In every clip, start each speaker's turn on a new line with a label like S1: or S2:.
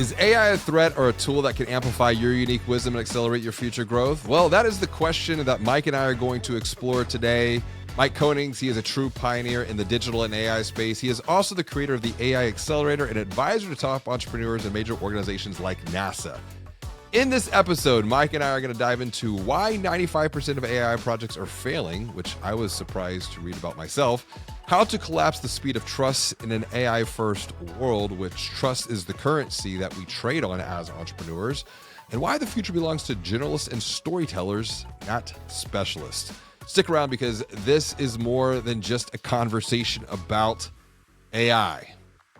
S1: Is AI a threat or a tool that can amplify your unique wisdom and accelerate your future growth? Well, that is the question that Mike and I are going to explore today. Mike Koenigs, he is a true pioneer in the digital and AI space. He is also the creator of the AI Accelerator and advisor to top entrepreneurs in major organizations like NASA. In this episode, Mike and I are going to dive into why 95% of AI projects are failing, which I was surprised to read about myself, how to collapse the speed of trust in an AI-first world, which trust is the currency that we trade on as entrepreneurs, and why the future belongs to generalists and storytellers, not specialists. Stick around because this is more than just a conversation about AI.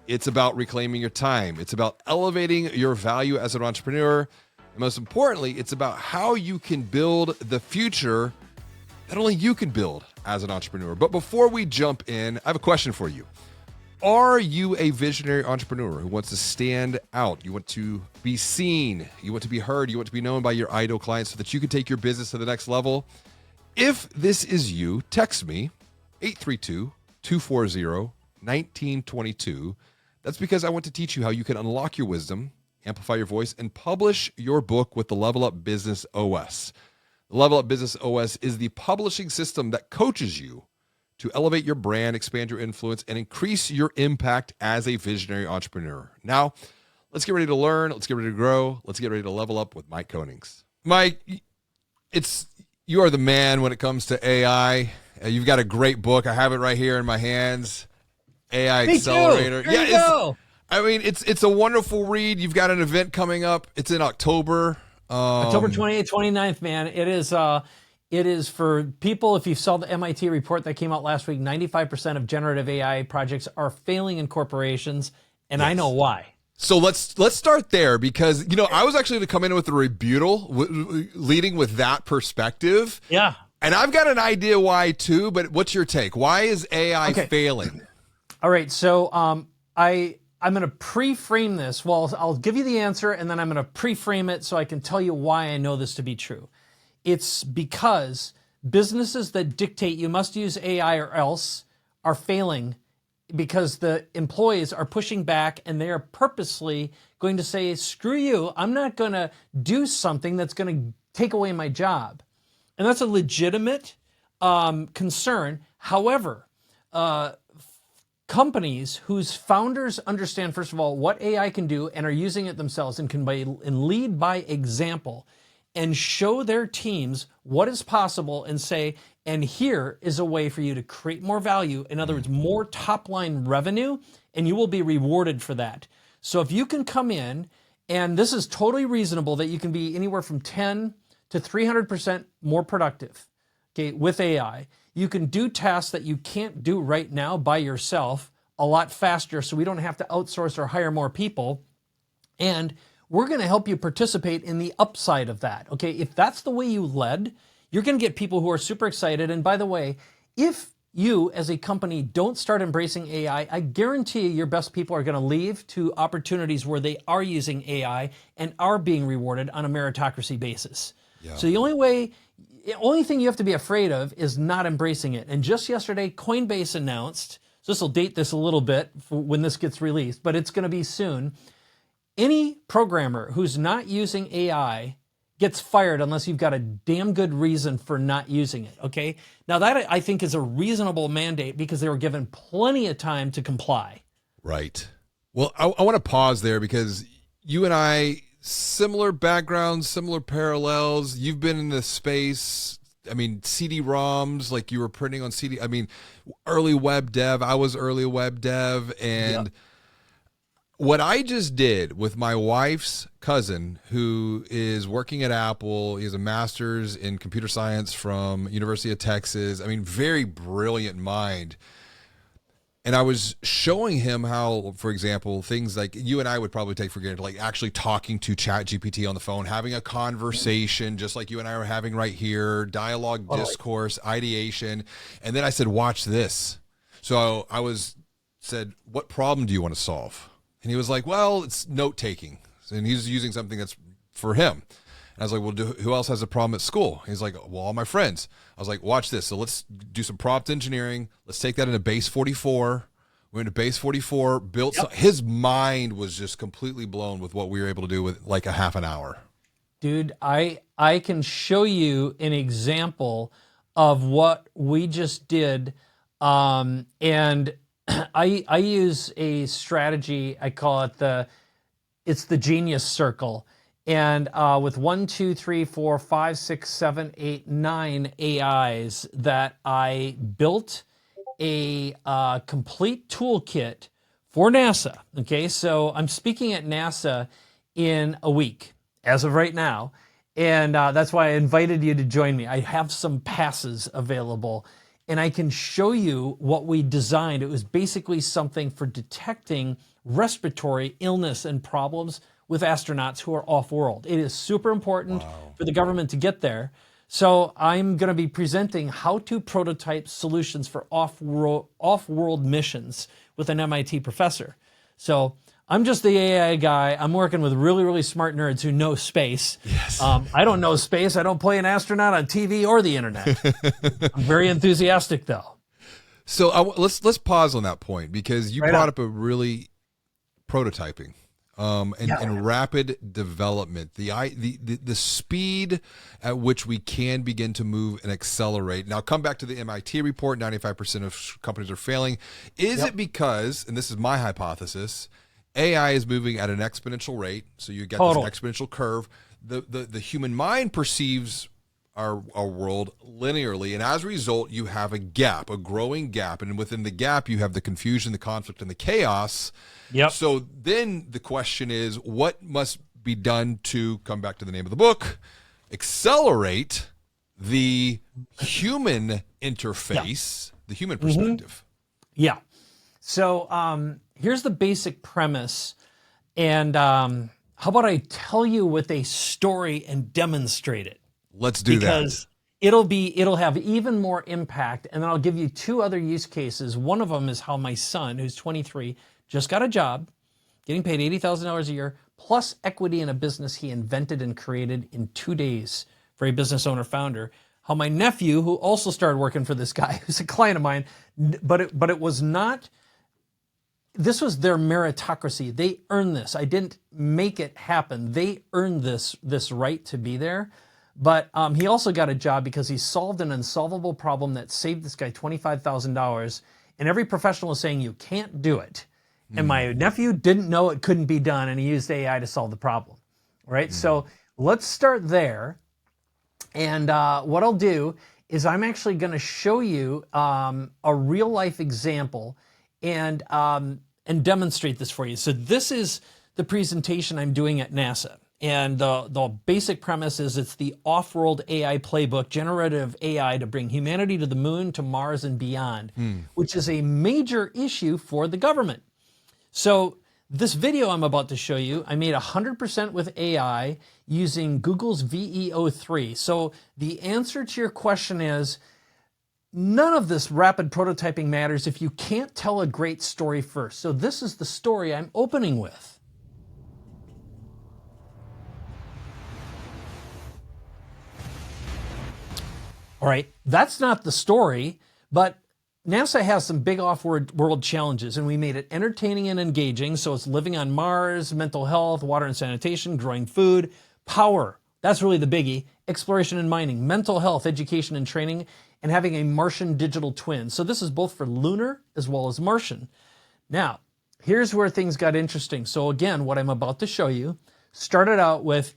S1: It's about reclaiming your time. It's about elevating your value as an entrepreneur. And most importantly, it's about how you can build the future that only you can build as an entrepreneur. But before we jump in, I have a question for you. Are you a visionary entrepreneur who wants to stand out? You want to be seen, you want to be heard, you want to be known by your ideal clients so that you can take your business to the next level? If this is you, text me 832-240-1922. That's because I want to teach you how you can unlock your wisdom, amplify your voice, and publish your book with the Level Up Business OS. The Level Up Business OS is the publishing system that coaches you to elevate your brand, expand your influence, and increase your impact as a visionary entrepreneur. Now, let's get ready to learn. Let's get ready to grow. Let's get ready to level up with Mike Koenigs. Mike, you are the man when it comes to AI. You've got a great book. I have it right here in my hands. AI Accelerator.
S2: There you go.
S1: I mean, it's a wonderful read. You've got an event coming up. It's in October.
S2: October 28th, 29th, man. It is for people, if you saw the MIT report that came out last week, 95% of generative AI projects are failing in corporations, and yes. I know why.
S1: So let's start there because, I was actually going to come in with a rebuttal leading with that perspective.
S2: Yeah.
S1: And I've got an idea why too, but what's your take? Why is AI failing?
S2: All right. So I'm going to pre-frame this. Well, I'll give you the answer, and then I'm going to pre-frame it so I can tell you why I know this to be true. It's because businesses that dictate you must use AI or else are failing because the employees are pushing back and they are purposely going to say, screw you, I'm not going to do something that's going to take away my job. And that's a legitimate concern. However, companies whose founders understand, first of all, what AI can do and are using it themselves and can lead by example and show their teams what is possible and say, and here is a way for you to create more value. In other words, more top line revenue, and you will be rewarded for that. So if you can come in, and this is totally reasonable that you can be anywhere from 10 to 300% more productive, okay, with AI. You can do tasks that you can't do right now by yourself a lot faster, so we don't have to outsource or hire more people. And we're going to help you participate in the upside of that. Okay, if that's the way you led, you're going to get people who are super excited. And by the way, if you as a company don't start embracing AI, I guarantee you your best people are going to leave to opportunities where they are using AI and are being rewarded on a meritocracy basis. Yeah. So the only thing you have to be afraid of is not embracing it. And just yesterday, Coinbase announced, so this will date this a little bit for when this gets released, but it's going to be soon. Any programmer who's not using AI gets fired unless you've got a damn good reason for not using it, okay? Now that I think is a reasonable mandate because they were given plenty of time to comply.
S1: Right. Well, I want to pause there because you and I, similar backgrounds, similar parallels. You've been in this space. I mean, CD-ROMs, like you were printing on CD. I mean, early web dev. I was early web dev. And what I just did with my wife's cousin, who is working at Apple, he has a master's in computer science from University of Texas. I mean, very brilliant mind. And I was showing him how, for example, things like you and I would probably take for granted, like actually talking to ChatGPT on the phone, having a conversation just like you and I are having right here, dialogue, discourse, ideation. And then I said, watch this. So I said, what problem do you want to solve? And he was like, well, it's note taking. And he's using something that's for him. And I was like, well, who else has a problem at school? He's like, well, all my friends. I was like, watch this. So let's do some prompt engineering. Let's take that into base 44. went to base 44, built his mind was just completely blown with what we were able to do with like a half an hour.
S2: Dude, I can show you an example of what we just did. And I use a strategy, I call it it's the genius circle. And with 1, 2, 3, 4, 5, 6, 7, 8, 9 AIs that I built a complete toolkit for NASA. Okay, so I'm speaking at NASA in a week as of right now. And that's why I invited you to join me. I have some passes available and I can show you what we designed. It was basically something for detecting respiratory illness and problems with astronauts who are off-world. It is super important for the government to get there. So I'm going to be presenting how to prototype solutions for off-world missions with an MIT professor. So I'm just the AI guy. I'm working with really, really smart nerds who know space.
S1: Yes.
S2: I don't know space. I don't play an astronaut on TV or the internet. I'm very enthusiastic, though.
S1: So let's pause on that point because you brought up a really prototyping and rapid development. The speed at which we can begin to move and accelerate. Now, come back to the MIT report. 95% of companies are failing. Is it because, and this is my hypothesis, AI is moving at an exponential rate, so you get this exponential curve. The human mind perceives our world linearly, and as a result, you have a gap, a growing gap, and within the gap, you have the confusion, the conflict, and the chaos.
S2: Yep.
S1: So then the question is, what must be done to, come back to the name of the book, accelerate the human interface, the human perspective?
S2: Yeah. So here's the basic premise. And how about I tell you with a story and demonstrate it?
S1: Let's do that.
S2: Because it'll have even more impact. And then I'll give you 2 other use cases. One of them is how my son, who's 23, just got a job, getting paid $80,000 a year, plus equity in a business he invented and created in 2 days for a business owner founder. How my nephew, who also started working for this guy, who's a client of mine, but it was not. This was their meritocracy. They earned this. I didn't make it happen. They earned this right to be there. But he also got a job because he solved an unsolvable problem that saved this guy $25,000. And every professional was saying, you can't do it. And my nephew didn't know it couldn't be done, and he used AI to solve the problem. Right? So let's start there. And what I'll do is I'm actually going to show you a real-life example and demonstrate this for you. So this is the presentation I'm doing at NASA. And the basic premise is it's the off-world AI playbook, generative AI to bring humanity to the moon, to Mars, and beyond, which is a major issue for the government. So this video I'm about to show you, I made 100% with AI using Google's VEO3. So the answer to your question is, none of this rapid prototyping matters if you can't tell a great story first. So this is the story I'm opening with. All right, that's not the story, but NASA has some big off-world challenges, and we made it entertaining and engaging. So it's living on Mars, mental health, water and sanitation, growing food, power. That's really the biggie. Exploration and mining, mental health, education and training, and having a Martian digital twin. So this is both for lunar as well as Martian. Now, here's where things got interesting. So again, what I'm about to show you started out with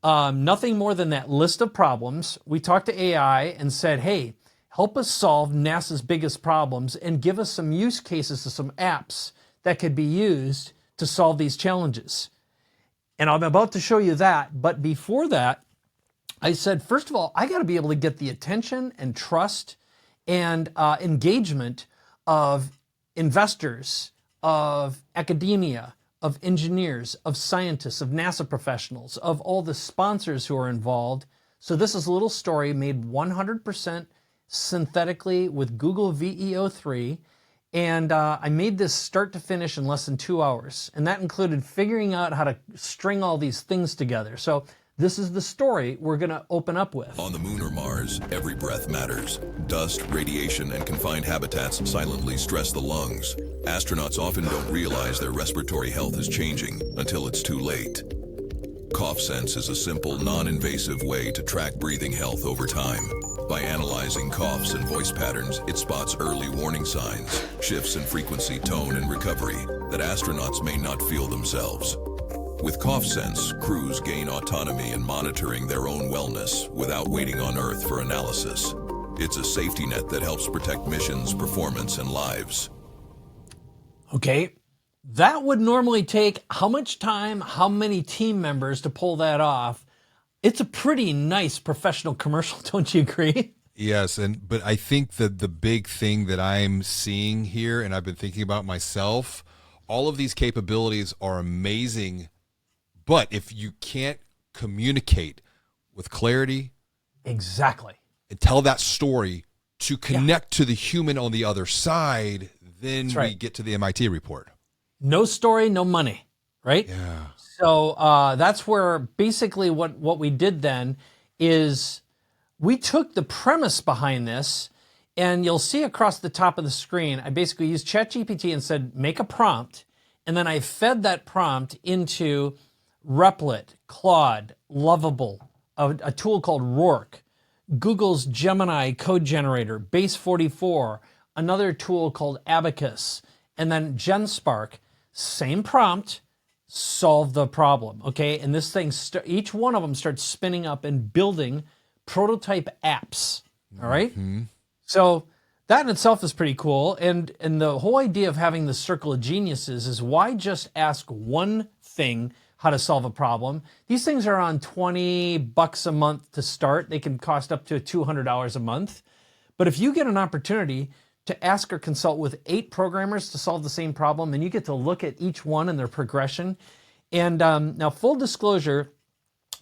S2: nothing more than that list of problems. We talked to AI and said, hey, help us solve NASA's biggest problems and give us some use cases of some apps that could be used to solve these challenges. And I'm about to show you that. But before that, I said, first of all, I got to be able to get the attention and trust and engagement of investors, of academia, of engineers, of scientists, of NASA professionals, of all the sponsors who are involved. So this is a little story made 100% synthetically with Google VEO3. And I made this start to finish in less than 2 hours. And that included figuring out how to string all these things together. So this is the story we're going to open up with.
S3: On the moon or Mars, every breath matters. Dust, radiation, and confined habitats silently stress the lungs. Astronauts often don't realize their respiratory health is changing until it's too late. Cough Sense is a simple, non-invasive way to track breathing health over time. By analyzing coughs and voice patterns, it spots early warning signs, shifts in frequency, tone, and recovery that astronauts may not feel themselves. With Cough Sense, crews gain autonomy in monitoring their own wellness without waiting on Earth for analysis. It's a safety net that helps protect missions, performance, and lives.
S2: Okay, that would normally take how much time, how many team members to pull that off? It's a pretty nice professional commercial, don't you agree?
S1: Yes, but I think that the big thing that I'm seeing here, and I've been thinking about myself, all of these capabilities are amazing, but if you can't communicate with clarity,
S2: exactly,
S1: and tell that story to connect to the human on the other side, then we get to the MIT report.
S2: No story, no money, right?
S1: Yeah.
S2: So that's where basically what we did then is we took the premise behind this, and you'll see across the top of the screen, I basically used ChatGPT and said, make a prompt, and then I fed that prompt into Replit, Claude, Lovable, a tool called Rourke, Google's Gemini code generator, Base 44, another tool called Abacus, and then GenSpark. Same prompt, solve the problem, okay? And this thing, each one of them starts spinning up and building prototype apps, all right? Mm-hmm. So that in itself is pretty cool. And the whole idea of having the circle of geniuses is why just ask one thing how to solve a problem? These things are on $20 a month to start. They can cost up to $200 a month. But if you get an opportunity to ask or consult with 8 programmers to solve the same problem, and you get to look at each one and their progression. And now, full disclosure,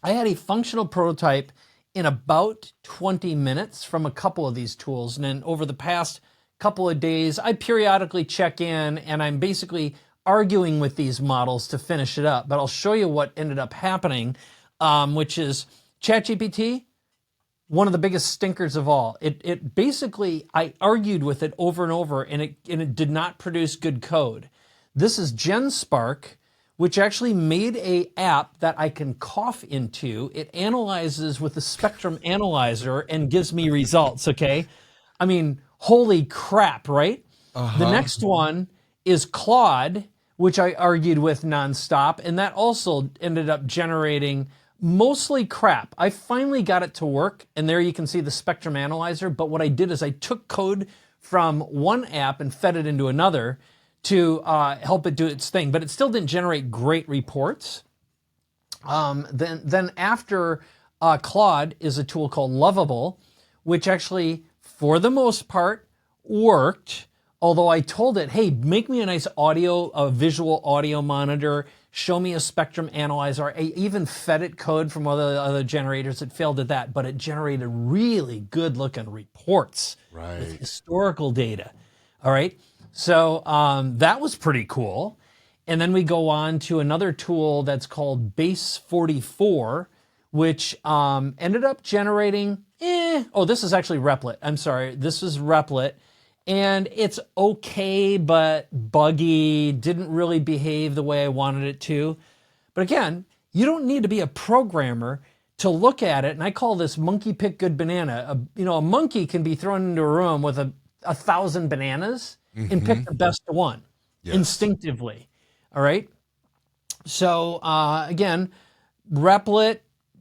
S2: I had a functional prototype in about 20 minutes from a couple of these tools. And then over the past couple of days, I periodically check in, and I'm basically arguing with these models to finish it up. But I'll show you what ended up happening, which is ChatGPT, one of the biggest stinkers of all. It basically, I argued with it over and over, and it did not produce good code. This is GenSpark, which actually made a app that I can cough into. It analyzes with the Spectrum Analyzer and gives me results, okay? I mean, holy crap, right? The next one is Claude, which I argued with nonstop, and that also ended up generating mostly crap. I finally got it to work, and there you can see the Spectrum Analyzer, but what I did is I took code from one app and fed it into another to help it do its thing, but it still didn't generate great reports. Then after Claude is a tool called Lovable, which actually, for the most part, worked, although I told it, hey, make me a nice visual audio monitor, show me a spectrum analyzer. I even fed it code from other generators. It failed at that, but it generated really good looking reports with historical data. All right. So that was pretty cool. And then we go on to another tool that's called Base 44, which ended up generating, this is actually Replit. I'm sorry. This is Replit. And it's okay, but buggy, didn't really behave the way I wanted it to. But again, you don't need to be a programmer to look at it. And I call this monkey pick good banana. A monkey can be thrown into a room with 1,000 bananas and pick the best one instinctively. All right. So again, Replit,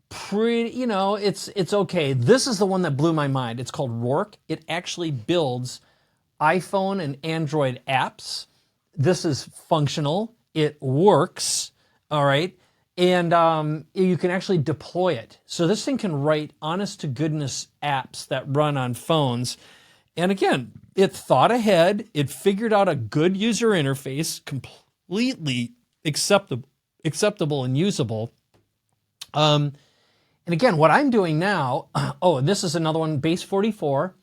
S2: pretty, it's okay. This is the one that blew my mind. It's called Rourke. It actually builds iPhone and Android apps. This is functional. It works. All right. And you can actually deploy it. So this thing can write honest to goodness apps that run on phones. And again, it thought ahead. It figured out a good user interface, completely acceptable and usable. And again, what I'm doing now, this is another one, Base 44,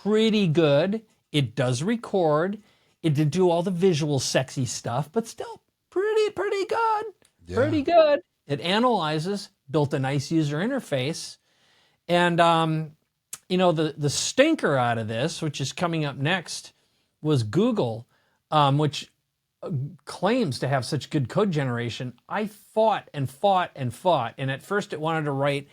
S2: pretty good. It does record. It did do all the visual sexy stuff, but still pretty good. Yeah. Pretty good. It analyzes, built a nice user interface. And, the stinker out of this, which is coming up next, was Google, which claims to have such good code generation. I fought and fought and fought. And at first it wanted to write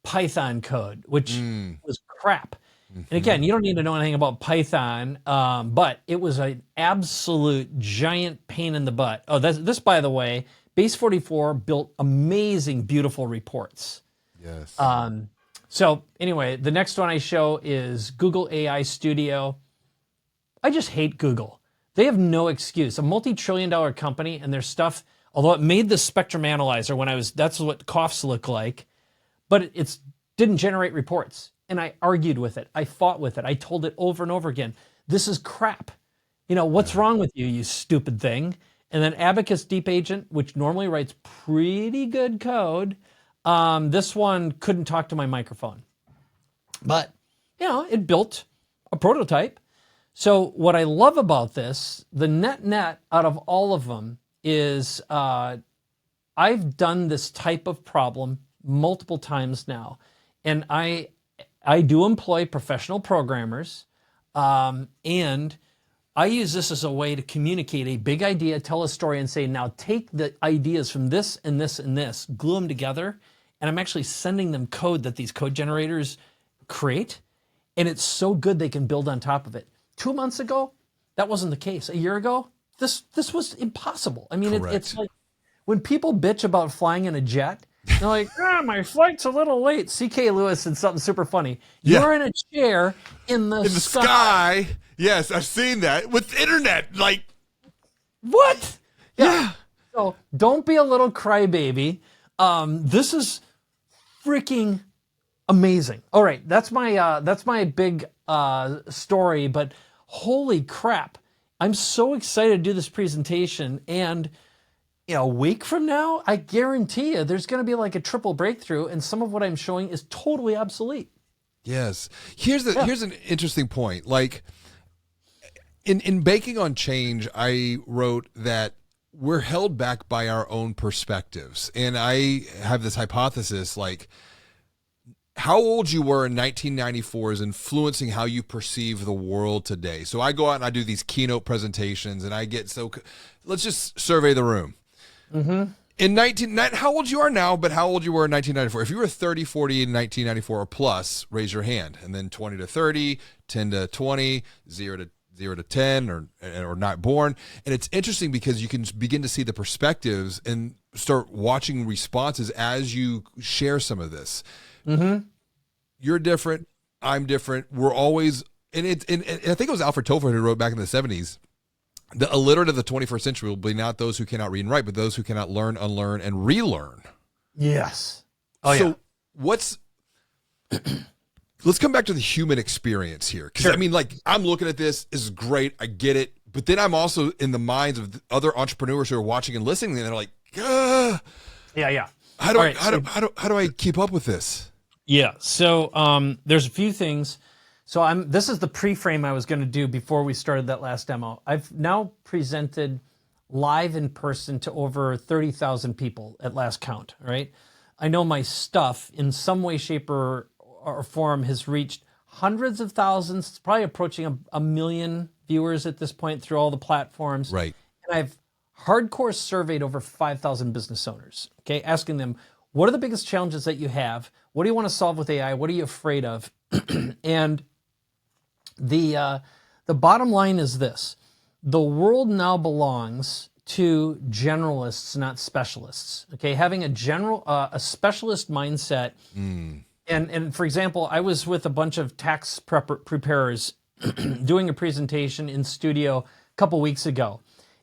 S2: Python code, which was crap. And again, you don't need to know anything about Python, but it was an absolute giant pain in the butt. Oh, this, by the way, Base 44 built amazing, beautiful reports.
S1: Yes.
S2: So anyway, the next one I show is Google AI Studio. I just hate Google. They have no excuse. A multi-trillion-dollar company, and their stuff, although it made the spectrum analyzer that's what coughs look like, but it didn't generate reports. And I argued with it. I fought with it. I told it over and over again, this is crap. What's wrong with you, you stupid thing? And then Abacus Deep Agent, which normally writes pretty good code, this one couldn't talk to my microphone. But, it built a prototype. So what I love about this, the net out of all of them is I've done this type of problem multiple times now. And I do employ professional programmers, and I use this as a way to communicate a big idea, tell a story, and say, now take the ideas from this and this and this, glue them together, and I'm actually sending them code that these code generators create, and it's so good they can build on top of it. 2 months ago, that wasn't the case. A year ago, this was impossible. I mean, it's like when people bitch about flying in a jet, they're like, my flight's a little late. C.K. Lewis said something super funny. You're in a chair in the sky.
S1: Yes, I've seen that with internet. Like,
S2: what?
S1: Yeah.
S2: So don't be a little crybaby. This is freaking amazing. All right, that's my big story. But holy crap, I'm so excited to do this presentation. And a week from now, I guarantee you there's going to be like a triple breakthrough, and some of what I'm showing is totally obsolete.
S1: Yes. Here's an interesting point. Like in Baking on Change, I wrote that we're held back by our own perspectives. And I have this hypothesis, like how old you were in 1994 is influencing how you perceive the world today. So I go out and I do these keynote presentations, and I get let's just survey the room. How old you are now, but how old you were in 1994. If you were 30, 40 in 1994 or plus, raise your hand. And then 20 to 30, 10 to 20, 0 to 10, or not born. And it's interesting because you can begin to see the perspectives and start watching responses as you share some of this. You're different. I'm different. We're always, and I think it was Alfred Topher who wrote back in the 70s, the illiterate of the 21st century will be not those who cannot read and write, but those who cannot learn, unlearn, and relearn.
S2: Yes.
S1: So let's come back to the human experience here. Because I mean, like, I'm looking at this is great. I get it. But then I'm also in the minds of other entrepreneurs who are watching and listening, and they're like,
S2: yeah.
S1: How do I keep up with this?
S2: Yeah. So there's a few things. So this is the pre-frame I was going to do before we started that last demo. I've now presented live in person to over 30,000 people at last count, right? I know my stuff in some way, shape, or form has reached hundreds of thousands, probably approaching a million viewers at this point through all the platforms.
S1: Right.
S2: And I've hardcore surveyed over 5,000 business owners, okay, asking them, what are the biggest challenges that you have? What do you want to solve with AI? What are you afraid of? And the bottom line is this: the world now belongs to generalists, not specialists. Okay, having a specialist mindset. And for example, I was with a bunch of tax preparers doing a presentation in studio a couple weeks ago,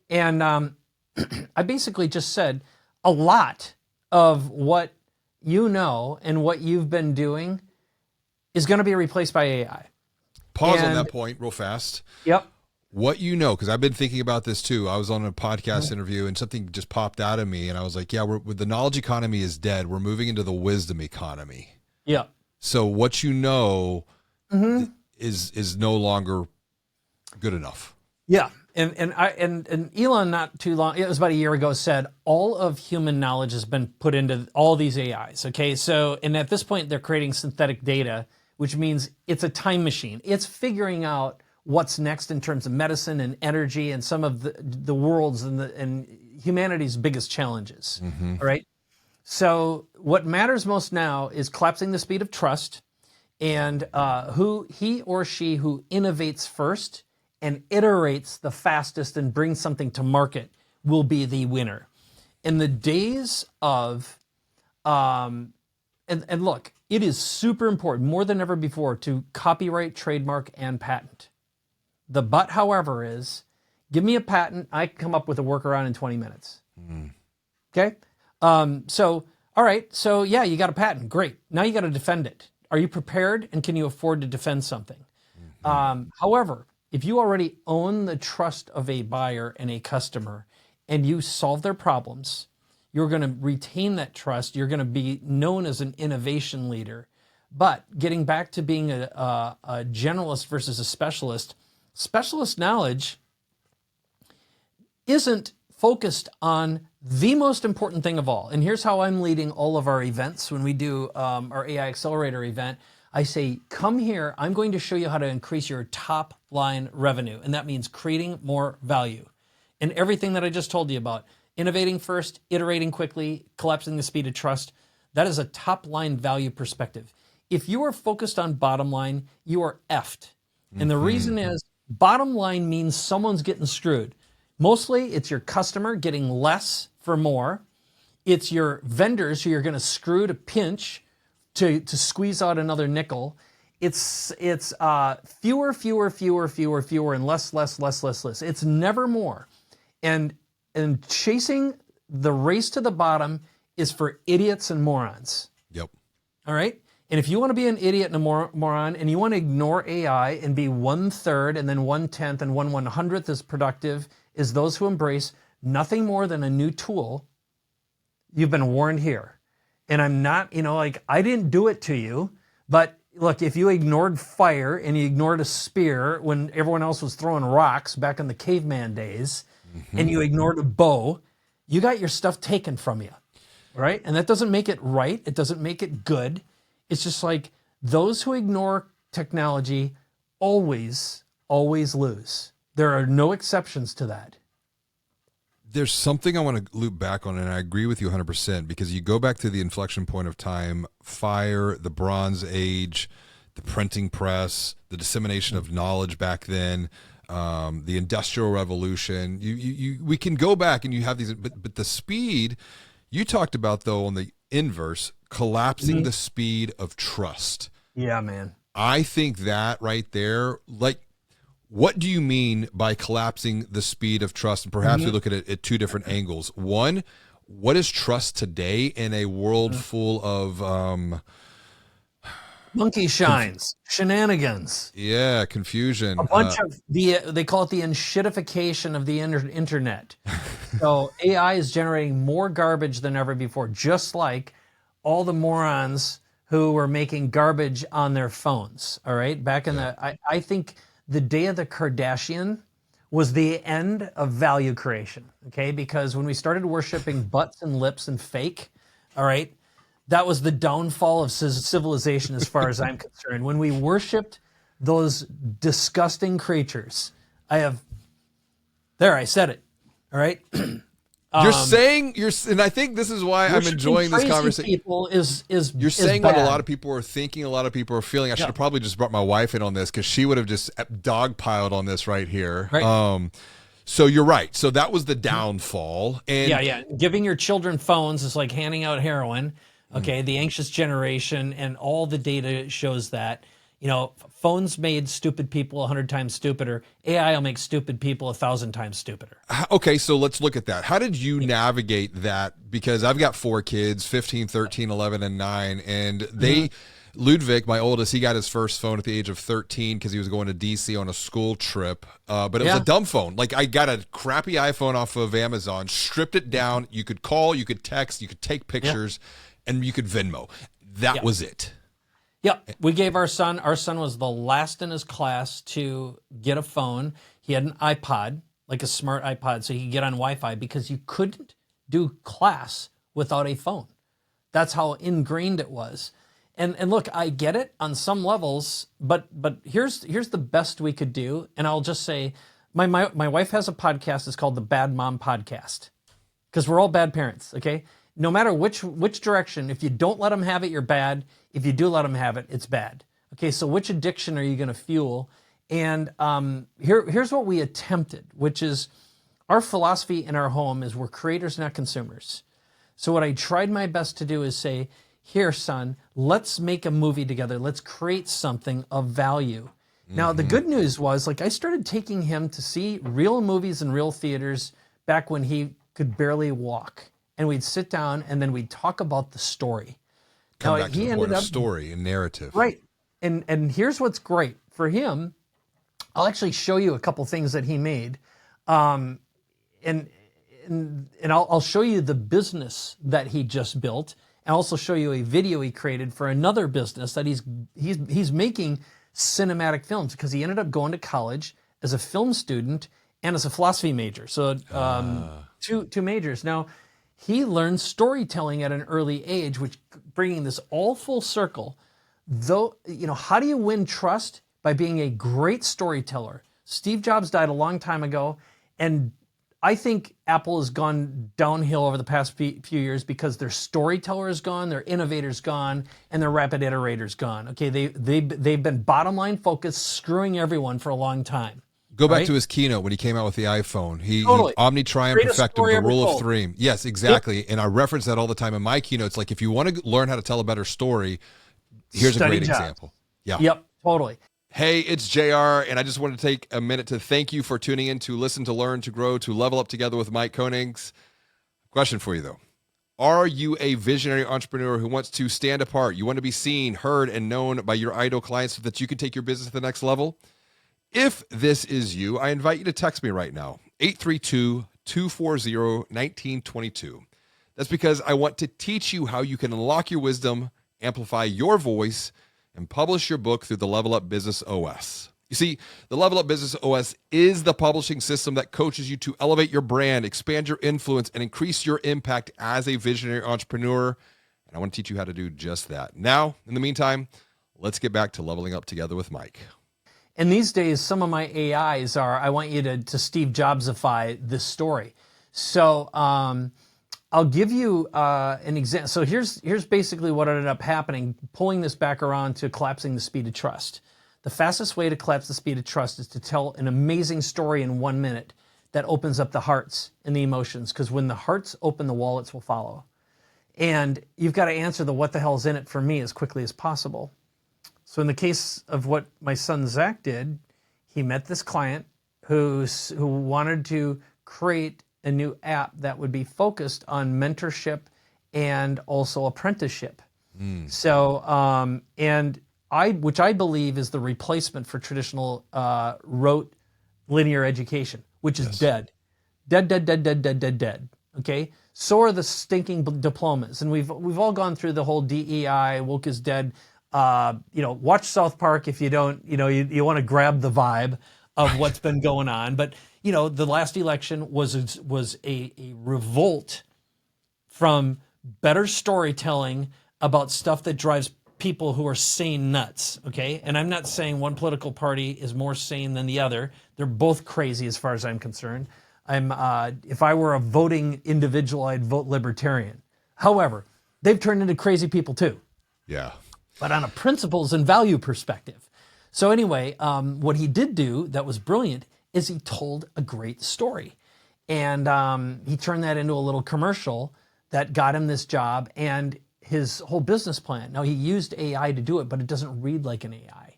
S2: and I basically just said a lot of what you know and what you've been doing is going to be replaced by AI.
S1: Pause on that point real fast.
S2: Yep.
S1: What you know, because I've been thinking about this too. I was on a podcast interview and something just popped out of me, and I was like, yeah, the knowledge economy is dead. We're moving into the wisdom economy.
S2: Yeah.
S1: So what you know is no longer good enough.
S2: Yeah. And Elon, not too long, it was about a year ago, said all of human knowledge has been put into all these AIs. Okay, so and at this point they're creating synthetic data, which means it's a time machine. It's figuring out what's next in terms of medicine and energy and some of the world's and humanity's biggest challenges. All right. So what matters most now is collapsing the speed of trust, and who he or she who innovates first and iterates the fastest and brings something to market will be the winner. In the days of, and look, it is super important, more than ever before, to copyright, trademark, and patent. The but, however, is give me a patent, I can come up with a workaround in 20 minutes. Okay? So, all right, so yeah, you got a patent, great. Now you got to defend it. Are you prepared and can you afford to defend something? However, if you already own the trust of a buyer and a customer and you solve their problems, you're going to retain that trust. You're going to be known as an innovation leader. But getting back to being a generalist versus a specialist, specialist knowledge isn't focused on the most important thing of all. And here's how I'm leading all of our events. When we do our AI Accelerator event, I say, come here, I'm going to show you how to increase your top line revenue. And that means creating more value. And everything that I just told you about, innovating first, iterating quickly, collapsing the speed of trust, that is a top line value perspective. If you are focused on bottom line, you are effed. And the reason is bottom line means someone's getting screwed. Mostly it's your customer getting less for more. It's your vendors who you're going to screw to pinch to squeeze out another nickel. It's fewer, and less. It's never more. And chasing the race to the bottom is for idiots and morons.
S1: Yep.
S2: All right? And if you want to be an idiot and a moron and you want to ignore AI and be 1/3 and then 1/10 and 1/100th as productive as those who embrace nothing more than a new tool, you've been warned here. And I'm not, I didn't do it to you, but look, if you ignored fire and you ignored a spear when everyone else was throwing rocks back in the caveman days, and you ignored a bow, you got your stuff taken from you, right? And that doesn't make it right. It doesn't make it good. It's just like those who ignore technology always lose. There are no exceptions to that.
S1: There's something I want to loop back on, and I agree with you 100%, because you go back to the inflection point of time, fire, the Bronze Age, the printing press, the dissemination of knowledge back then, the Industrial Revolution. We can go back and you have these, but the speed you talked about, though, on the inverse, collapsing the speed of trust.
S2: Yeah, man.
S1: I think that right there, like, what do you mean by collapsing the speed of trust? And perhaps we look at it at two different angles. One, what is trust today in a world full of
S2: monkey shines, shenanigans?
S1: Yeah, confusion.
S2: A bunch of they call it the enshittification of the internet. So AI is generating more garbage than ever before, just like all the morons who were making garbage on their phones. All right, back in I think the day of the Kardashian was the end of value creation, okay? Because when we started worshiping butts and lips and fake, all right, that was the downfall of civilization as far as I'm concerned. When we worshiped those disgusting creatures, I said it, all right?
S1: And I think this is why I'm enjoying this conversation.
S2: People
S1: you're saying
S2: bad.
S1: what a lot of people are thinking, a lot of people are feeling. I should have probably just brought my wife in on this, because she would have just dogpiled on this right here.
S2: Right.
S1: So you're right. So that was the downfall. And
S2: yeah. Giving your children phones is like handing out heroin. Okay, the anxious generation, and all the data shows that. Phones made stupid people 100 times stupider. AI will make stupid people 1,000 times stupider.
S1: Okay, so let's look at that. How did you navigate that? Because I've got 4 kids, 15, 13, 11, and 9, and Ludwig, my oldest, he got his first phone at the age of 13 because he was going to DC on a school trip, but it was a dumb phone. Like, I got a crappy iPhone off of Amazon, stripped it down. You could call, you could text, you could take pictures, and you could Venmo. That was it.
S2: Yeah, we gave our son was the last in his class to get a phone. He had an iPod, like a smart iPod, so you could get on Wi-Fi, because you couldn't do class without a phone. That's how ingrained it was. And look, I get it on some levels, but here's the best we could do. And I'll just say, my wife has a podcast. It's called the Bad Mom Podcast, because we're all bad parents. Okay, no matter which direction, if you don't let them have it, you're bad. If you do let them have it, it's bad. Okay, so which addiction are you going to fuel? And here's what we attempted, which is our philosophy in our home is we're creators, not consumers. So what I tried my best to do is say, here, son, let's make a movie together. Let's create something of value. Now, the good news was, like, I started taking him to see real movies in real theaters back when he could barely walk. And we'd sit down and then we'd talk about the story.
S1: Come back to the point of story and narrative.
S2: Right. And here's what's great. For him, I'll actually show you a couple things that he made. And I'll show you the business that he just built, and also show you a video he created for another business that he's making cinematic films, because he ended up going to college as a film student and as a philosophy major. So two majors. Now, he learned storytelling at an early age, which, bringing this all full circle, though, how do you win trust? By being a great storyteller. Steve Jobs died a long time ago, and I think Apple has gone downhill over the past few years because their storyteller is gone, their innovator's gone, and their rapid iterator's gone. Okay, they've been bottom line focused, screwing everyone for a long time.
S1: Go back to his keynote when he came out with the iPhone. He omni-triumph
S2: Greatest
S1: perfectum,
S2: story
S1: the
S2: ever
S1: rule of
S2: told.
S1: three. Yes, exactly. Yep. And I reference that all the time in my keynotes. Like, if you want to learn how to tell a better story, here's a great example. Yeah.
S2: Yep, totally.
S1: Hey, it's JR, and I just wanted to take a minute to thank you for tuning in to listen, to learn, to grow, to level up together with Mike Koenigs. Question for you, though. Are you a visionary entrepreneur who wants to stand apart? You want to be seen, heard, and known by your ideal clients so that you can take your business to the next level? If this is you, I invite you to text me right now, 832-240-1922. That's because I want to teach you how you can unlock your wisdom, amplify your voice, and publish your book through the Level Up Business OS. You see, the Level Up Business OS is the publishing system that coaches you to elevate your brand, expand your influence, and increase your impact as a visionary entrepreneur. And I want to teach you how to do just that. Now, in the meantime, let's get back to leveling up together with Mike.
S2: And these days, some of my AIs are, I want you to Steve Jobsify this story. So I'll give you an example. So here's basically what ended up happening, pulling this back around to collapsing the speed of trust. The fastest way to collapse the speed of trust is to tell an amazing story in 1 minute that opens up the hearts and the emotions, because when the hearts open, the wallets will follow. And you've got to answer the what the hell's in it for me as quickly as possible. So in the case of what my son Zach did, he met this client who wanted to create a new app that would be focused on mentorship and also apprenticeship. So, which I believe is the replacement for traditional rote linear education, which is dead. Okay. So are the stinking diplomas. And we've all gone through the whole DEI, woke is dead. Watch South Park if you don't, you want to grab the vibe of what's been going on. But, the last election was a revolt from better storytelling about stuff that drives people who are sane nuts, okay? And I'm not saying one political party is more sane than the other. They're both crazy as far as I'm concerned. If I were a voting individual, I'd vote libertarian. However, they've turned into crazy people too.
S1: Yeah.
S2: But on a principles and value perspective. So anyway, what he did do that was brilliant is he told a great story. And he turned that into a little commercial that got him this job and his whole business plan. Now, he used AI to do it, but it doesn't read like an AI.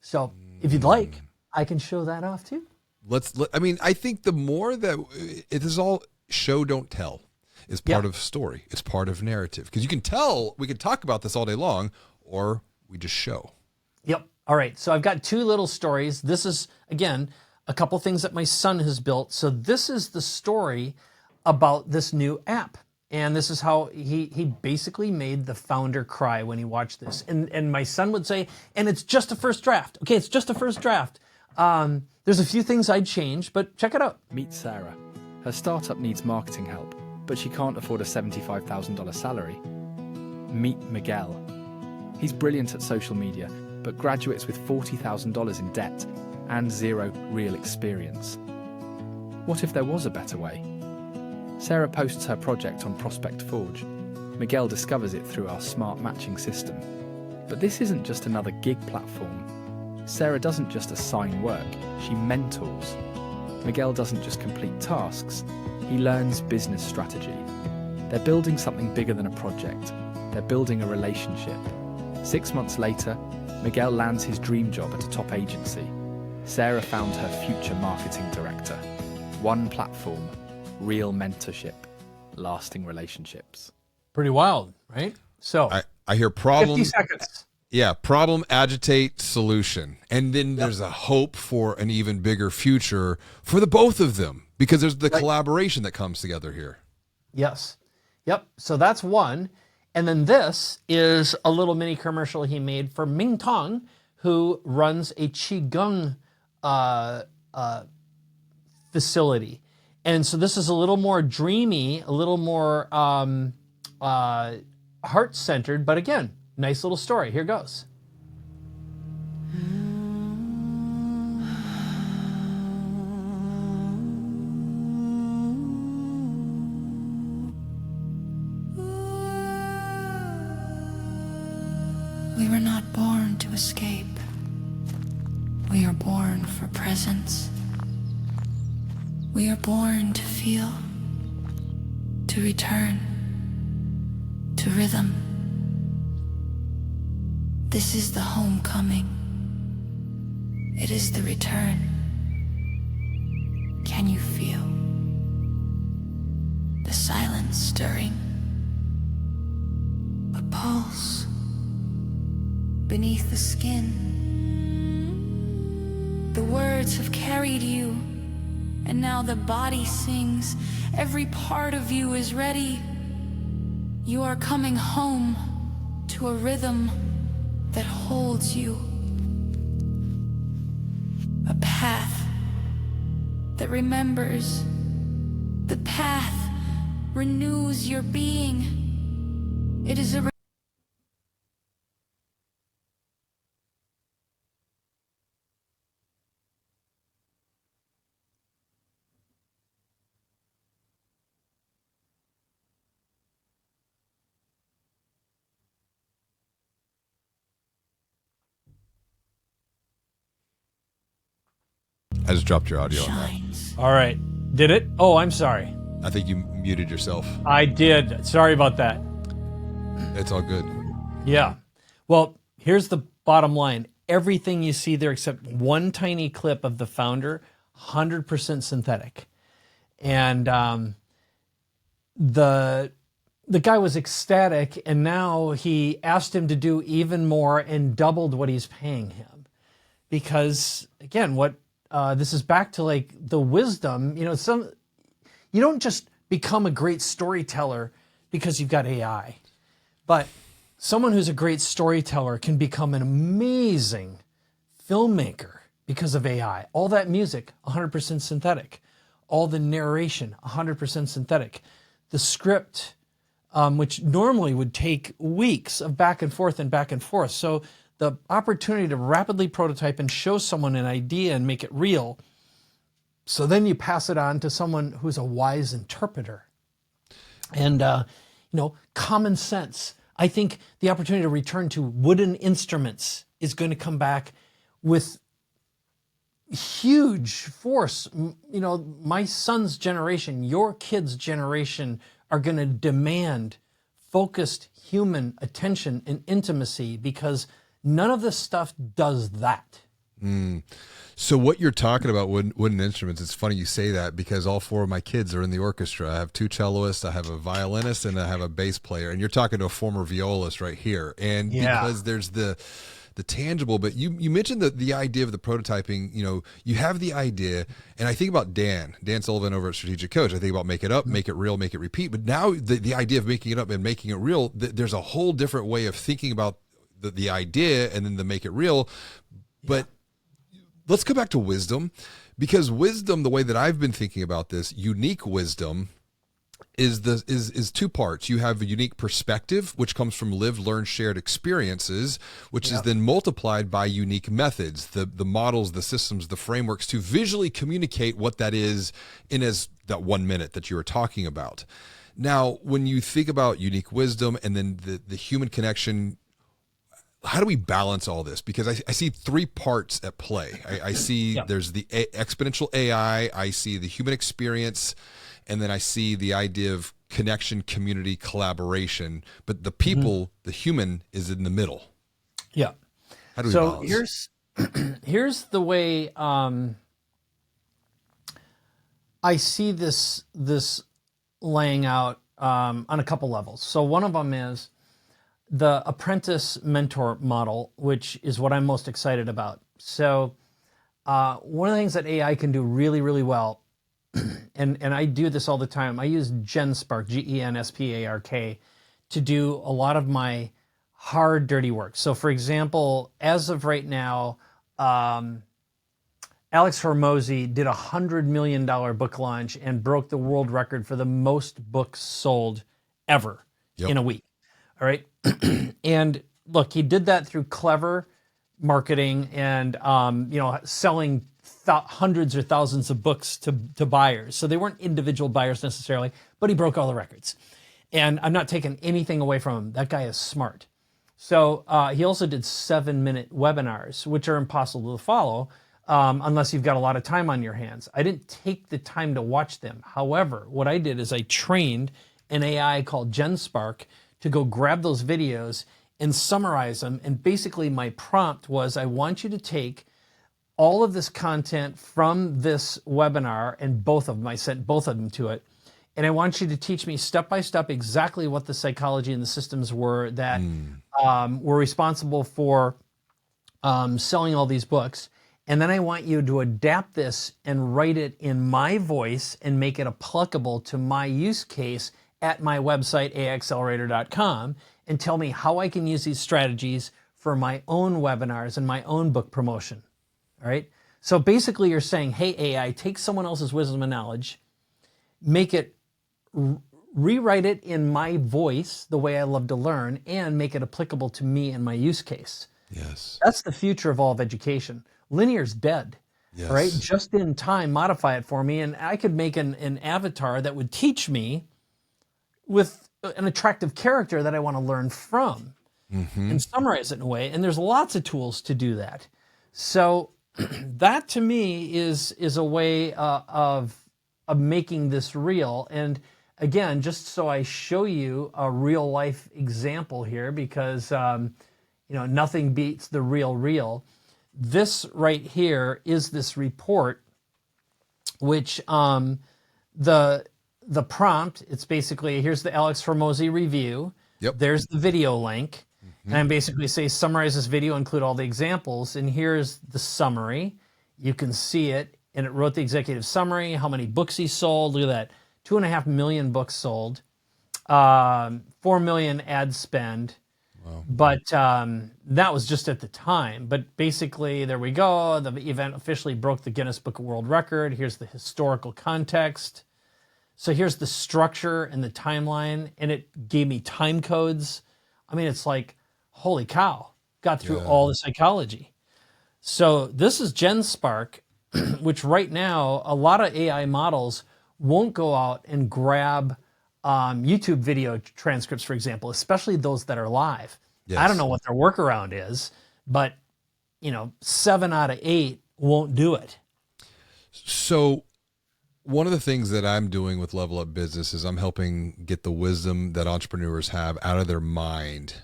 S2: So if you'd like, I can show that off too.
S1: I think the more that it is all show, don't tell is part of story. It's part of narrative. Because you can tell, we can talk about this all day long, or we just show.
S2: Yep. All right. So I've got two little stories. This is, again, a couple things that my son has built. So this is the story about this new app. And this is how he basically made the founder cry when he watched this. And my son would say, and it's just a first draft. Okay, it's just a first draft. There's a few things I'd change, but check it out.
S4: Meet Sarah. Her startup needs marketing help, but she can't afford a $75,000 salary. Meet Miguel. He's brilliant at social media, but graduates with $40,000 in debt and zero real experience. What if there was a better way? Sarah posts her project on Prospect Forge. Miguel discovers it through our smart matching system. But this isn't just another gig platform. Sarah doesn't just assign work, she mentors. Miguel doesn't just complete tasks, he learns business strategy. They're building something bigger than a project. They're building a relationship. 6 months later, Miguel lands his dream job at a top agency. Sarah found her future marketing director. One platform, real mentorship, lasting relationships.
S2: Pretty wild, right? So
S1: I hear problem.
S2: 50 seconds.
S1: Yeah, problem, agitate, solution. And then there's a hope for an even bigger future for the both of them because there's the collaboration that comes together here.
S2: Yes. Yep. So that's one. And then this is a little mini commercial he made for Ming Tong, who runs a Qigong facility. And so this is a little more dreamy, a little more heart-centered, but again, nice little story. Here goes.
S5: We were not born to escape. We are born for presence. We are born to feel, to return, to rhythm. This is the homecoming. It is the return. Can you feel the silence stirring? A pulse beneath the skin. The words have carried you, and now the body sings. Every part of you is ready. You are coming home to a rhythm that holds you. A path that remembers. The path renews your being. It is a
S1: I just dropped your audio on that.
S5: shines.
S2: All right. Did it? Oh, I'm sorry.
S1: I think you muted yourself.
S2: I did. Sorry about that.
S1: It's all good.
S2: Yeah. Well, here's the bottom line. Everything you see there except one tiny clip of the founder, 100% synthetic. And the guy was ecstatic, and now he asked him to do even more and doubled what he's paying him. Because, again, what this is back to like the wisdom, you don't just become a great storyteller because you've got AI, but someone who's a great storyteller can become an amazing filmmaker because of AI. All that music, 100% synthetic. All the narration, 100% synthetic. The script, which normally would take weeks of back and forth and back and forth. So the opportunity to rapidly prototype and show someone an idea and make it real. So then you pass it on to someone who's a wise interpreter. And, common sense. I think the opportunity to return to wooden instruments is going to come back with huge force. My son's generation, your kid's generation are going to demand focused human attention and intimacy because none of this stuff does that.
S1: So what you're talking about, wooden instruments, it's funny you say that because all four of my kids are in the orchestra. I have two cellists, I have a violinist, and I have a bass player. And you're talking to a former violist right here. And because there's the tangible, but you mentioned the idea of the prototyping. You have the idea, and I think about Dan Sullivan over at Strategic Coach. I think about make it up, make it real, make it repeat. But now the idea of making it up and making it real, there's a whole different way of thinking about the idea and then the make it real. But let's go back to wisdom, because wisdom, the way that I've been thinking about this, unique wisdom is two parts. You have a unique perspective, which comes from lived, learned, shared experiences, which is then multiplied by unique methods, the models, the systems, the frameworks to visually communicate what that is in as that 1 minute that you were talking about. Now, when you think about unique wisdom and then the human connection, how do we balance all this? Because I see three parts at play. I see there's the exponential AI, I see the human experience, and then I see the idea of connection, community, collaboration. But the people, the human, is in the middle.
S2: Yeah.
S1: How do we
S2: So
S1: balance?
S2: here's the way I see this laying out on a couple levels. So one of them is the apprentice mentor model, which is what I'm most excited about. So one of the things that AI can do really, really well, and I do this all the time, I use GenSpark, GenSpark, to do a lot of my hard, dirty work. So for example, as of right now, Alex Hormozy did a $100 million book launch and broke the world record for the most books sold ever in a week. All right. And look, he did that through clever marketing and, selling hundreds or thousands of books to buyers. So they weren't individual buyers necessarily, but he broke all the records. And I'm not taking anything away from him. That guy is smart. So he also did 7-minute webinars, which are impossible to follow unless you've got a lot of time on your hands. I didn't take the time to watch them. However, what I did is I trained an AI called GenSpark to go grab those videos and summarize them. And basically my prompt was, I want you to take all of this content from this webinar, and both of them, I sent both of them to it. And I want you to teach me step by step exactly what the psychology and the systems were that were responsible for selling all these books. And then I want you to adapt this and write it in my voice and make it applicable to my use case at my website, aiaccelerator.com, and tell me how I can use these strategies for my own webinars and my own book promotion. All right. So basically you're saying, hey, AI, take someone else's wisdom and knowledge, make it, rewrite it in my voice, the way I love to learn, and make it applicable to me and my use case.
S1: Yes.
S2: That's the future of all of education. Linear's dead.
S1: Yes.
S2: All right. Just in time, modify it for me. And I could make an avatar that would teach me with an attractive character that I want to learn from and summarize it in a way. And there's lots of tools to do that. So that to me is a way of making this real. And again, just so I show you a real life example here, because nothing beats the real. This right here is this report, which the prompt, it's basically, here's the Alex Hormozy review.
S1: Yep.
S2: There's the video link. And I basically say, summarize this video, include all the examples. And here's the summary. You can see it. And it wrote the executive summary, how many books he sold. Look at that. 2.5 million books sold. 4 million ad spend. Wow. But that was just at the time. But basically, there we go. The event officially broke the Guinness Book of World Record. Here's the historical context. So here's the structure and the timeline. And it gave me time codes. I mean, it's like, holy cow, got through all the psychology. So this is GenSpark, which right now, a lot of AI models won't go out and grab YouTube video transcripts, for example, especially those that are live. Yes. I don't know what their workaround is, but 7 out of 8 won't do it.
S1: So one of the things that I'm doing with Level Up Business is I'm helping get the wisdom that entrepreneurs have out of their mind.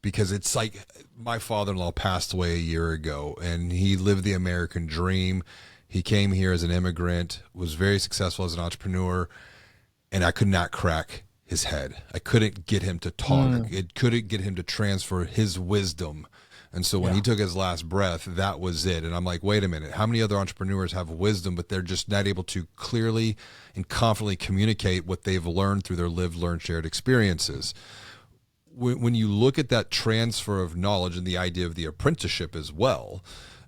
S1: Because it's like my father-in-law passed away a year ago, and he lived the American dream. He came here as an immigrant, was very successful as an entrepreneur, and I could not crack his head. I couldn't get him to talk. It couldn't get him to transfer his wisdom. And so when he took his last breath, that was it. And I'm like, wait a minute, how many other entrepreneurs have wisdom, but they're just not able to clearly and confidently communicate what they've learned through their lived, learned, shared experiences? When you look at that transfer of knowledge and the idea of the apprenticeship as well,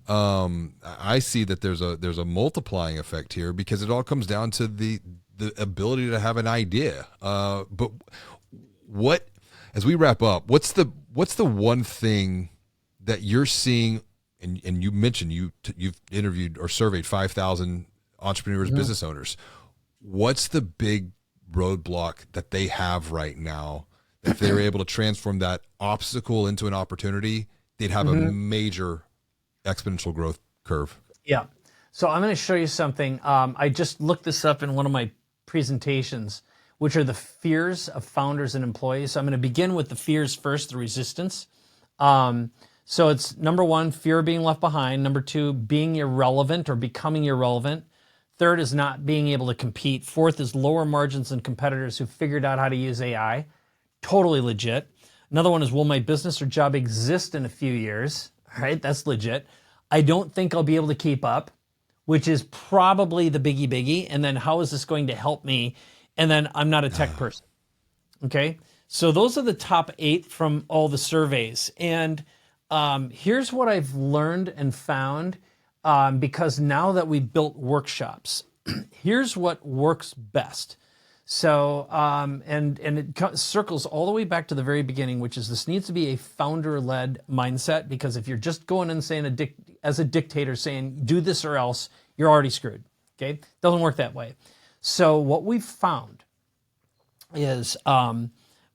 S1: I see that there's a multiplying effect here, because it all comes down to the ability to have an idea. But what, as we wrap up, what's the one thing that you're seeing? And you mentioned you've interviewed or surveyed 5,000 entrepreneurs, business owners. What's the big roadblock that they have right now? That if they were able to transform that obstacle into an opportunity, they'd have a major exponential growth curve.
S2: Yeah. So I'm going to show you something. I just looked this up in one of my presentations, which are the fears of founders and employees. So I'm going to begin with the fears first, the resistance. So it's number one, fear of being left behind. Number two, being irrelevant or becoming irrelevant. Third is not being able to compete. Fourth is lower margins than competitors who figured out how to use AI. Totally legit. Another one is, will my business or job exist in a few years? All right, that's legit. I don't think I'll be able to keep up, which is probably the biggie. And then how is this going to help me? And then I'm not a tech person. Okay, so those are the top 8 from all the surveys. And here's what I've learned and found, because now that we've built workshops, here's what works best. So, and it circles all the way back to the very beginning, which is this needs to be a founder-led mindset, because if you're just going and saying as a dictator saying, do this or else, you're already screwed, okay? Doesn't work that way. So what we've found is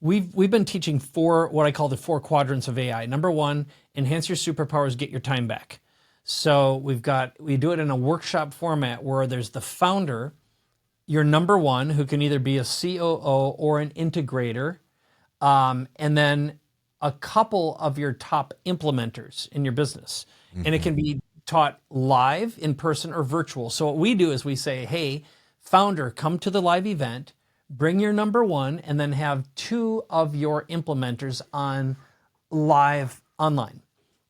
S2: we've been teaching what I call the 4 quadrants of AI. Number 1, enhance your superpowers, get your time back. So we do it in a workshop format where there's the founder, your number 1, who can either be a COO or an integrator, and then a couple of your top implementers in your business. And it can be taught live, in person, or virtual. So what we do is we say, hey, founder, come to the live event, bring your number 1, and then have 2 of your implementers on live online.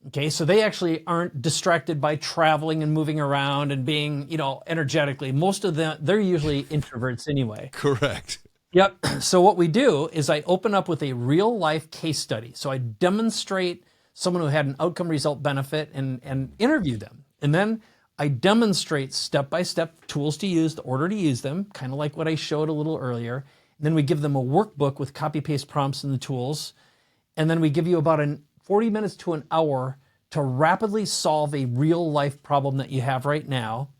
S2: Okay, so they actually aren't distracted by traveling and moving around and being, energetically. Most of them, they're usually introverts anyway.
S1: Correct.
S2: Yep. So what we do is I open up with a real life case study. So I demonstrate someone who had an outcome result benefit and interview them. And then I demonstrate step-by-step tools to use, the order to use them, kind of like what I showed a little earlier. And then we give them a workbook with copy-paste prompts and the tools. And then we give you about 40 minutes to an hour to rapidly solve a real life problem that you have right now.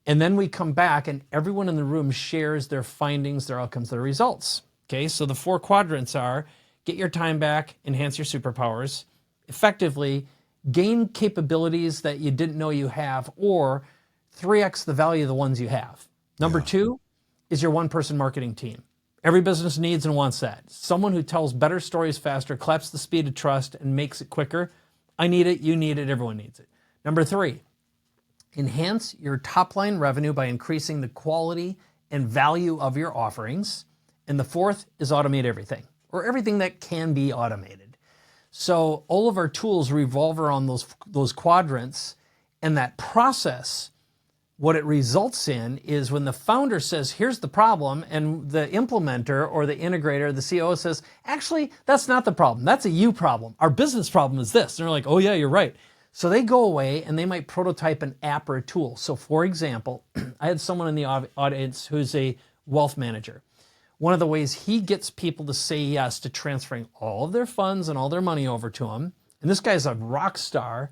S2: And then we come back and everyone in the room shares their findings, their outcomes, their results. Okay, so the 4 quadrants are: get your time back, enhance your superpowers, effectively gain capabilities that you didn't know you have, or 3x the value of the ones you have. Number 2 is your one-person marketing team. Every business needs and wants that. Someone who tells better stories faster, claps the speed of trust, and makes it quicker. I need it, you need it, everyone needs it. Number 3, enhance your top-line revenue by increasing the quality and value of your offerings. And the 4th is automate everything, or everything that can be automated. So all of our tools revolve around those quadrants, and that process, what it results in is when the founder says, here's the problem, and the implementer or the integrator, the CEO says, actually, that's not the problem. That's a you problem. Our business problem is this. And they're like, oh yeah, you're right. So they go away and they might prototype an app or a tool. So for example, I had someone in the audience who's a wealth manager. One of the ways he gets people to say yes to transferring all of their funds and all their money over to him, and this guy's a rock star,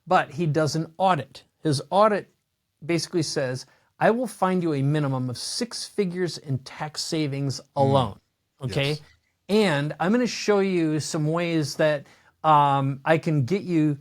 S2: but he does an audit. His audit basically says, I will find you a minimum of 6 figures in tax savings alone. Okay. Yes. And I'm going to show you some ways that I can get you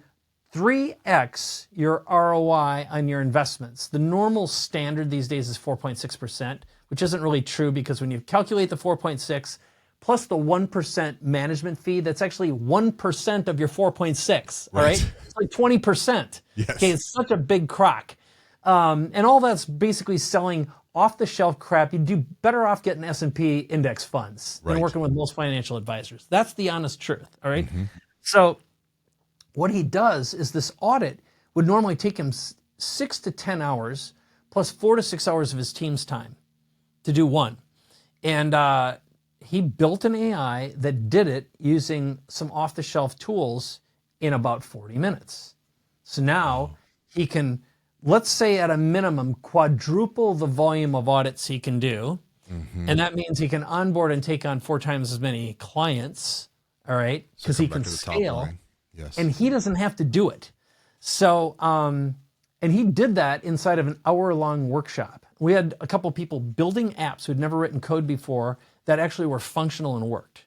S2: 3x your ROI on your investments. The normal standard these days is 4.6%, which isn't really true, because when you calculate the 4.6 plus the 1% management fee, that's actually 1% of your 4.6. All right. It's like 20%.
S1: Yes.
S2: Okay. It's such a big crock. And all that's basically selling off-the-shelf crap. You'd do better off getting S&P index funds than working with most financial advisors. That's the honest truth, all right? So what he does is this audit would normally take him 6 to 10 hours plus 4 to 6 hours of his team's time to do one. And he built an AI that did it using some off-the-shelf tools in about 40 minutes. So now he can, let's say at a minimum, quadruple the volume of audits he can do. And that means he can onboard and take on 4 times as many clients, all right? Because he can scale.
S1: Yes.
S2: And he doesn't have to do it. So, and he did that inside of an hour-long workshop. We had a couple people building apps who'd never written code before that actually were functional and worked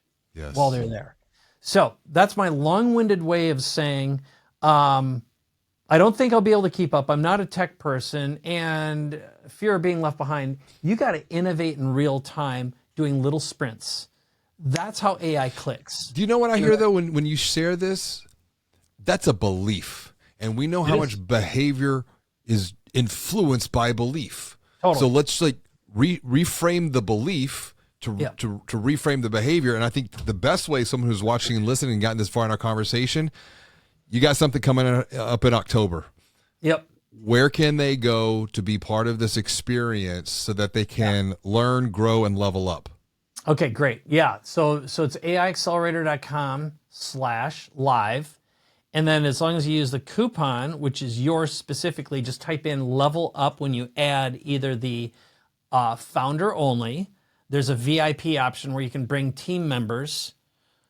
S2: while they're there. So that's my long-winded way of saying, I don't think I'll be able to keep up. I'm not a tech person, and fear of being left behind. You got to innovate in real time, doing little sprints. That's how AI clicks.
S1: Do you know what I hear though when you share this? That's a belief, and we know how much behavior is influenced by belief.
S2: Totally.
S1: So let's like reframe the belief to reframe the behavior. And I think the best way someone who's watching and listening and gotten this far in our conversation, you got something coming up in October.
S2: Yep.
S1: Where can they go to be part of this experience so that they can learn, grow, and level up?
S2: Okay, great. Yeah. So it's aiaccelerator.com/live. And then as long as you use the coupon, which is yours specifically, just type in level up when you add either the founder only. There's a VIP option where you can bring team members.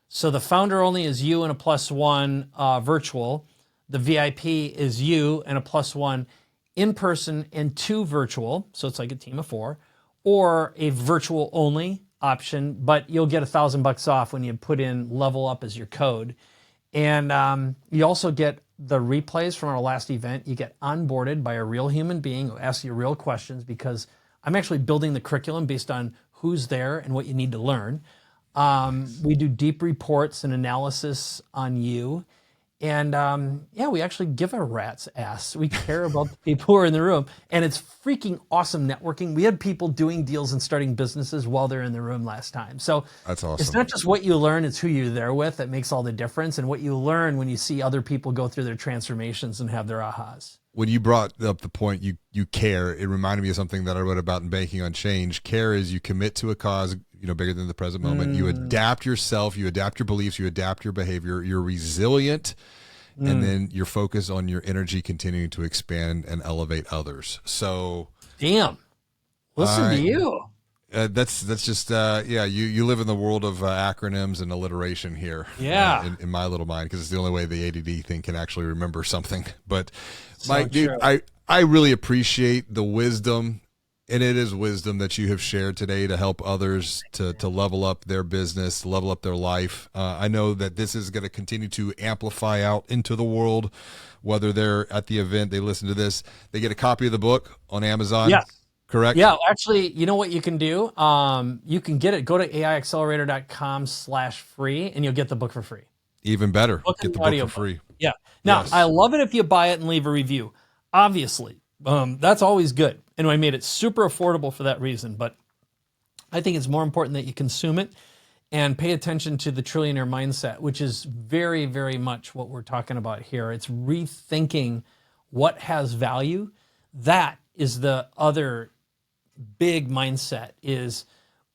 S2: So the founder only is you and a +1 virtual. The VIP is you and a +1 in person and 2 virtual. So it's like a team of 4, or a virtual only option, but you'll get $1,000 off when you put in level up as your code. And you also get the replays from our last event. You get onboarded by a real human being who asks you real questions, because I'm actually building the curriculum based on who's there and what you need to learn. We do deep reports and analysis on you. And we actually give a rat's ass. We care about the people who are in the room. And it's freaking awesome networking. We had people doing deals and starting businesses while they're in the room last time. So
S1: that's awesome.
S2: It's not just what you learn, it's who you're there with that makes all the difference, and what you learn when you see other people go through their transformations and have their ahas.
S1: When you brought up the point, you care, it reminded me of something that I wrote about in Banking on Change. Care is you commit to a cause, bigger than the present moment. You adapt yourself, you adapt your beliefs, you adapt your behavior, you're resilient, and then you're focused on your energy continuing to expand and elevate others. So
S2: damn, listen to you.
S1: That's just you live in the world of acronyms and alliteration here. In my little mind, because it's the only way the ADD thing can actually remember something. But Mike, dude, I really appreciate the wisdom, and it is wisdom that you have shared today to help others to level up their business, level up their life. I know that this is going to continue to amplify out into the world, whether they're at the event, they listen to this, they get a copy of the book on Amazon.
S2: Yeah.
S1: Correct?
S2: Yeah, actually, you know what you can do? You can get it. Go to aiaccelerator.com/free, and you'll get the book for free.
S1: Even better. Get the book for free.
S2: Yeah. Now, I love it if you buy it and leave a review. Obviously, that's always good. And I made it super affordable for that reason. But I think it's more important that you consume it and pay attention to the trillionaire mindset, which is very, very much what we're talking about here. It's rethinking what has value. That is the other big mindset, is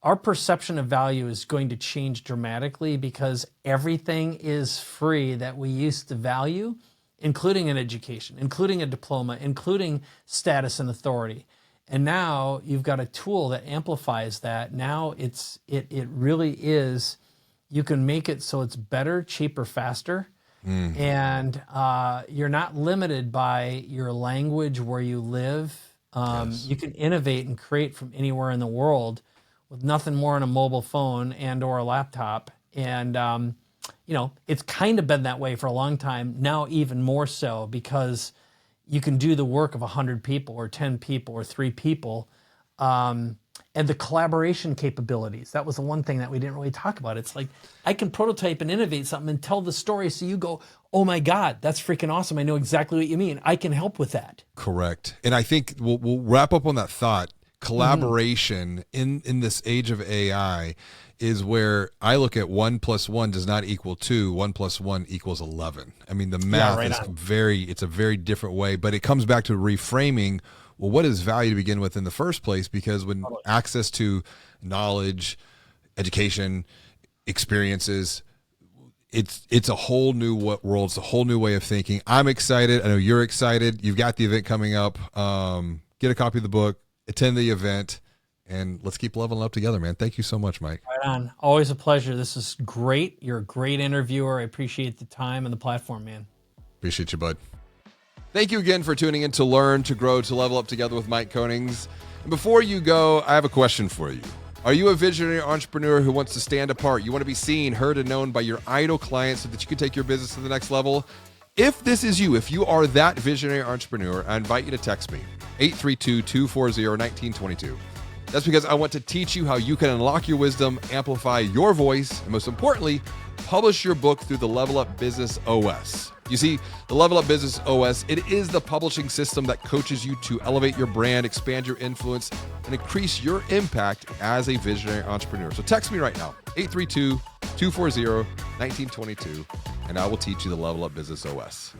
S2: our perception of value is going to change dramatically, because everything is free that we used to value, including an education, including a diploma, including status and authority. And now you've got a tool that amplifies that. Now it really is, you can make it so it's better, cheaper, faster. And you're not limited by your language, where you live. You can innovate and create from anywhere in the world with nothing more than a mobile phone and or a laptop. And, it's kind of been that way for a long time. Now even more so, because you can do the work of 100 people or 10 people or 3 people. And the collaboration capabilities, that was the one thing that we didn't really talk about. It's like, I can prototype and innovate something and tell the story, so you go, oh my God, that's freaking awesome. I know exactly what you mean. I can help with that.
S1: Correct. And I think we'll wrap up on that thought. Collaboration in this age of AI is where I look at 1 + 1 does not equal 2. 1 + 1 = 11. I mean, the math is it's a very different way, but it comes back to reframing. Well, what is value to begin with in the first place? Because when access to knowledge, education, experiences, it's a whole new world. It's a whole new way of thinking. I'm excited. I know you're excited. You've got the event coming up. Get a copy of the book, attend the event, and let's keep leveling up together, man. Thank you so much, Mike.
S2: Right on. Always a pleasure. This is great. You're a great interviewer. I appreciate the time and the platform, man.
S1: Appreciate you, bud. Thank you again for tuning in to learn, to grow, to level up together with Mike Koenings. And before you go, I have a question for you. Are you a visionary entrepreneur who wants to stand apart? You want to be seen, heard, and known by your ideal clients so that you can take your business to the next level? If this is you, if you are that visionary entrepreneur, I invite you to text me, 832-240-1922. That's because I want to teach you how you can unlock your wisdom, amplify your voice, and most importantly, publish your book through the Level Up Business OS. You see, the Level Up Business OS, it is the publishing system that coaches you to elevate your brand, expand your influence, and increase your impact as a visionary entrepreneur. So text me right now, 832-240-1922, and I will teach you the Level Up Business OS.